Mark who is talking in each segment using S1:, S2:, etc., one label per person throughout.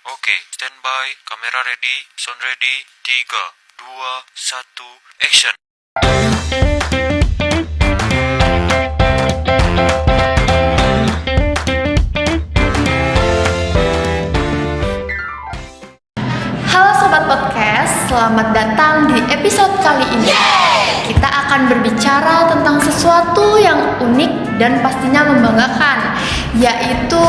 S1: Oke, standby, kamera ready, sound ready, 3, 2, 1, action.
S2: Halo Sobat Podcast, selamat datang di episode kali ini. Kita akan berbicara tentang sesuatu yang unik dan pastinya membanggakan, yaitu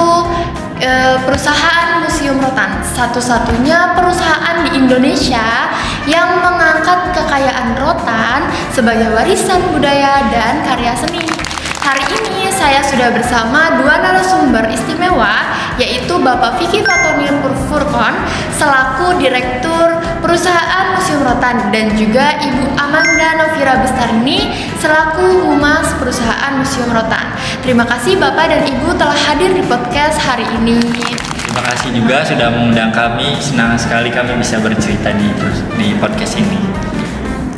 S2: perusahaan Museum Rotan, satu-satunya perusahaan di Indonesia yang mengangkat kekayaan rotan sebagai warisan budaya dan karya seni. Hari ini saya sudah bersama dua narasumber istimewa, yaitu Bapak Vicky Fatoni Furkon selaku Direktur Perusahaan Museum Rotan dan juga Ibu Amanda Novira Bestarini selaku Humas Perusahaan Museum Rotan. Terima kasih Bapak dan Ibu telah hadir di podcast hari ini.
S3: Terima kasih juga sudah mengundang kami. Senang sekali kami bisa bercerita di podcast ini.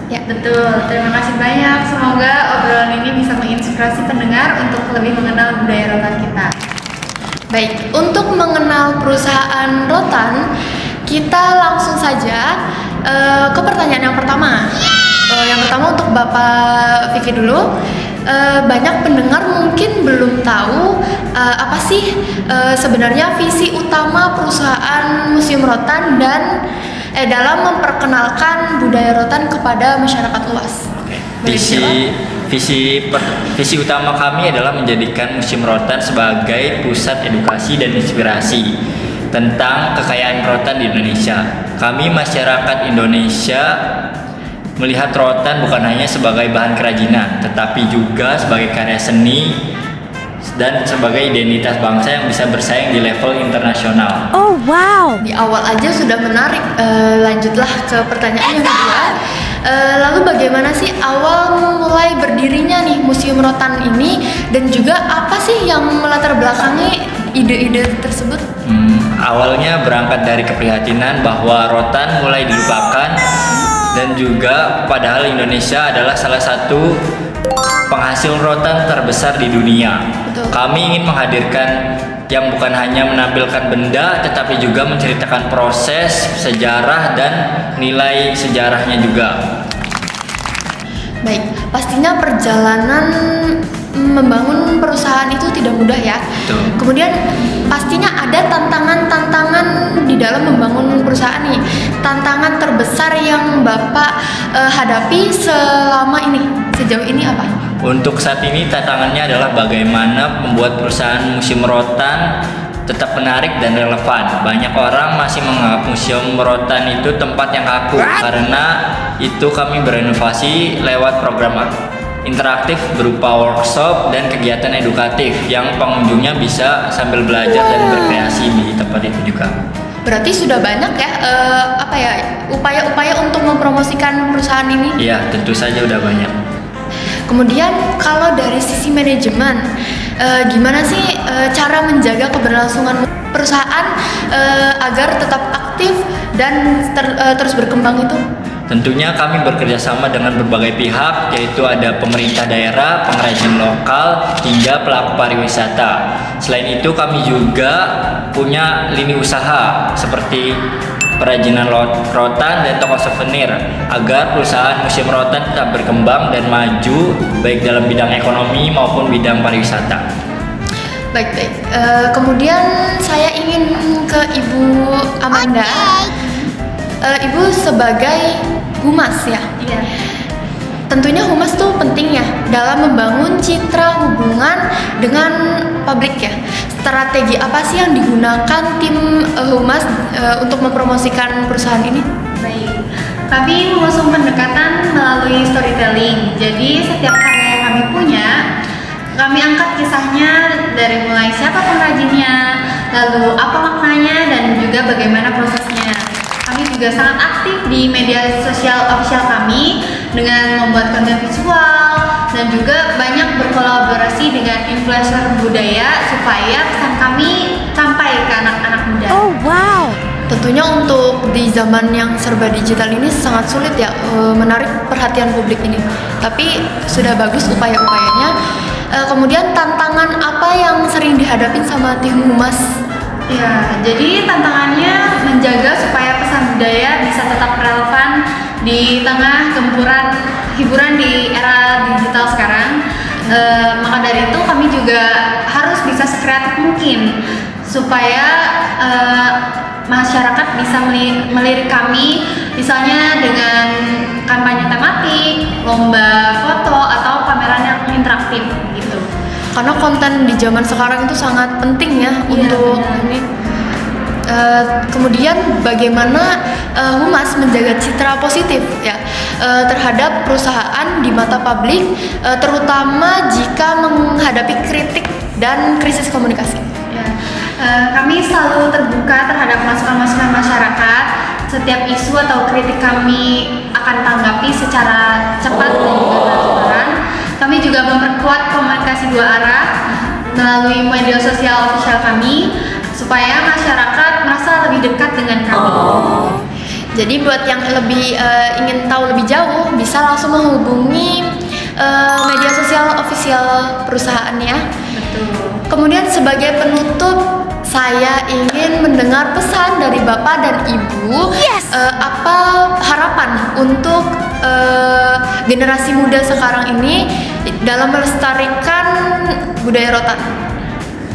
S2: Ya, betul. Terima kasih banyak. Semoga obrolan ini bisa menginspirasi pendengar untuk lebih mengenal budaya rotan kita. Baik, untuk mengenal perusahaan rotan, kita langsung saja ke pertanyaan yang pertama. Yang pertama untuk Bapak Vicky dulu. Banyak pendengar mungkin belum tahu apa sih sebenarnya visi utama perusahaan Museum Rotan dan dalam memperkenalkan budaya rotan kepada masyarakat luas.
S3: Visi utama kami adalah menjadikan Museum Rotan sebagai pusat edukasi dan inspirasi tentang kekayaan rotan di Indonesia. Kami masyarakat Indonesia melihat rotan bukan hanya sebagai bahan kerajinan, tetapi juga sebagai karya seni dan sebagai identitas bangsa yang bisa bersaing di level internasional.
S2: Oh wow! Di awal aja sudah menarik. Lanjutlah ke pertanyaan yang kedua. Lalu bagaimana sih awal mulai berdirinya nih Museum Rotan ini dan juga apa sih yang melatar belakangi ide-ide tersebut?
S3: Awalnya berangkat dari keprihatinan bahwa rotan mulai dilupakan dan juga padahal Indonesia adalah salah satu penghasil rotan terbesar di dunia.
S2: Betul.
S3: Kami ingin menghadirkan yang bukan hanya menampilkan benda tetapi juga menceritakan proses, sejarah dan nilai sejarahnya juga.
S2: Baik, pastinya perjalanan membangun perusahaan itu tidak mudah ya.
S3: Betul.
S2: Kemudian pastinya ada tantangan-tantangan di dalam membangun perusahaan nih. Tantangan terbesar yang Bapak hadapi selama ini, sejauh ini apa?
S3: Untuk saat ini tantangannya adalah bagaimana membuat perusahaan Museum Rotan tetap menarik dan relevan. Banyak orang masih menganggap Museum Rotan itu tempat yang kaku. Karena itu kami berinovasi lewat program interaktif berupa workshop dan kegiatan edukatif yang pengunjungnya bisa sambil belajar dan berkreasi di tempat itu juga.
S2: Berarti sudah banyak ya upaya-upaya untuk mempromosikan perusahaan ini?
S3: Iya, tentu saja udah banyak.
S2: Kemudian kalau dari sisi manajemen, gimana sih cara menjaga keberlangsungan perusahaan agar tetap aktif dan terus berkembang itu?
S3: Tentunya kami bekerja sama dengan berbagai pihak, yaitu ada pemerintah daerah, pengrajin lokal, hingga pelaku pariwisata. Selain itu kami juga punya lini usaha seperti perajinan rotan dan toko souvenir agar perusahaan Museum Rotan tetap berkembang dan maju baik dalam bidang ekonomi maupun bidang pariwisata.
S2: Baik. Kemudian saya ingin ke Ibu Amanda. Ibu sebagai humas ya. Iya. Tentunya humas tuh penting ya dalam membangun citra hubungan dengan publik ya. Strategi apa sih yang digunakan tim humas untuk mempromosikan perusahaan ini?
S4: Baik, kami mengusung pendekatan melalui storytelling. Jadi setiap karya yang kami punya, kami angkat kisahnya dari mulai siapa pengrajinnya, lalu apa maknanya dan juga bagaimana prosesnya. Kami juga sangat aktif di media sosial official kami dengan membuat konten visual dan juga banyak berkolaborasi dengan influencer budaya supaya pesan kami sampai ke anak-anak muda.
S2: Oh wow. Tentunya untuk di zaman yang serba digital ini sangat sulit ya menarik perhatian publik ini. Tapi sudah bagus upaya-upayanya. Kemudian tantangan apa yang sering dihadapin sama tim humas?
S4: Ya, jadi tantangannya budaya bisa tetap relevan di tengah gempuran hiburan di era digital sekarang. Maka dari itu kami juga harus bisa sekreatif mungkin supaya masyarakat bisa melirik kami, misalnya dengan kampanye tematik, lomba foto, atau pameran yang interaktif gitu.
S2: Karena konten di zaman sekarang itu sangat penting ya untuk
S4: benar.
S2: ini. Kemudian bagaimana Humas menjaga citra positif ya terhadap perusahaan di mata publik, terutama jika menghadapi kritik dan krisis komunikasi.
S4: Ya, kami selalu terbuka terhadap masukan-masukan masyarakat. Setiap isu atau kritik kami akan tanggapi secara cepat dan juga transparan. Kami juga memperkuat komunikasi dua arah melalui media sosial official kami supaya masyarakat merasa lebih dekat dengan kami.
S2: Jadi buat yang lebih ingin tahu lebih jauh bisa langsung menghubungi media sosial official perusahaannya.
S4: Betul.
S2: Kemudian sebagai penutup saya ingin mendengar pesan dari Bapak dan Ibu. Apa harapan untuk generasi muda sekarang ini dalam melestarikan budaya rotan?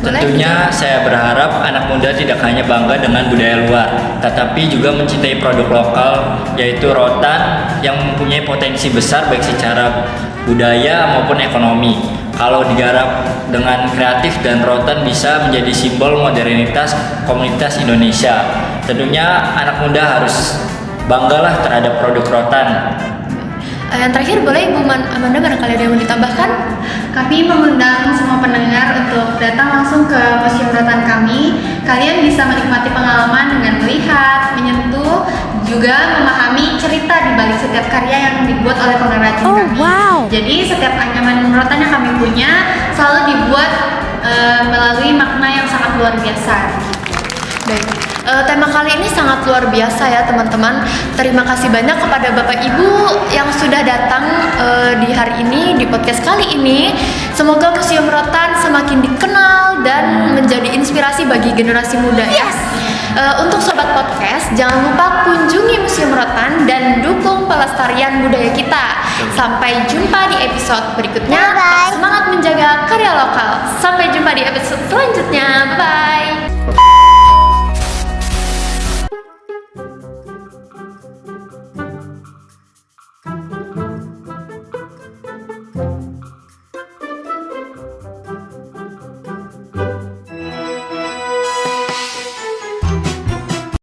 S2: Boleh?
S3: Tentunya saya berharap anak muda tidak hanya bangga dengan budaya luar, tetapi juga mencintai produk lokal, yaitu rotan yang mempunyai potensi besar baik secara budaya maupun ekonomi. Kalau digarap dengan kreatif dan rotan bisa menjadi simbol modernitas komunitas Indonesia. Tentunya anak muda harus banggalah terhadap produk rotan.
S2: Yang terakhir boleh Ibu Amanda barangkali ada yang mau ditambahkan?
S4: Kami mengundang semua pendengar untuk datang langsung ke Museum Rotan kami. Kalian bisa menikmati pengalaman dengan melihat, menyentuh, juga memahami cerita di balik setiap karya yang dibuat oleh pengrajin kami. Jadi setiap anyaman rotan yang kami punya selalu dibuat melalui makna yang sangat luar biasa.
S2: Baik, tema kali ini sangat luar biasa ya teman-teman. Terima kasih banyak kepada Bapak Ibu yang sudah datang di hari ini, di podcast kali ini. Semoga Museum Rotan semakin dikenal dan menjadi inspirasi bagi generasi muda ya. Untuk Sobat Podcast, jangan lupa kunjungi Museum Rotan dan dukung pelestarian budaya kita. Sampai jumpa di episode berikutnya. Tetap semangat menjaga karya lokal. Sampai jumpa di episode selanjutnya. Bye-bye.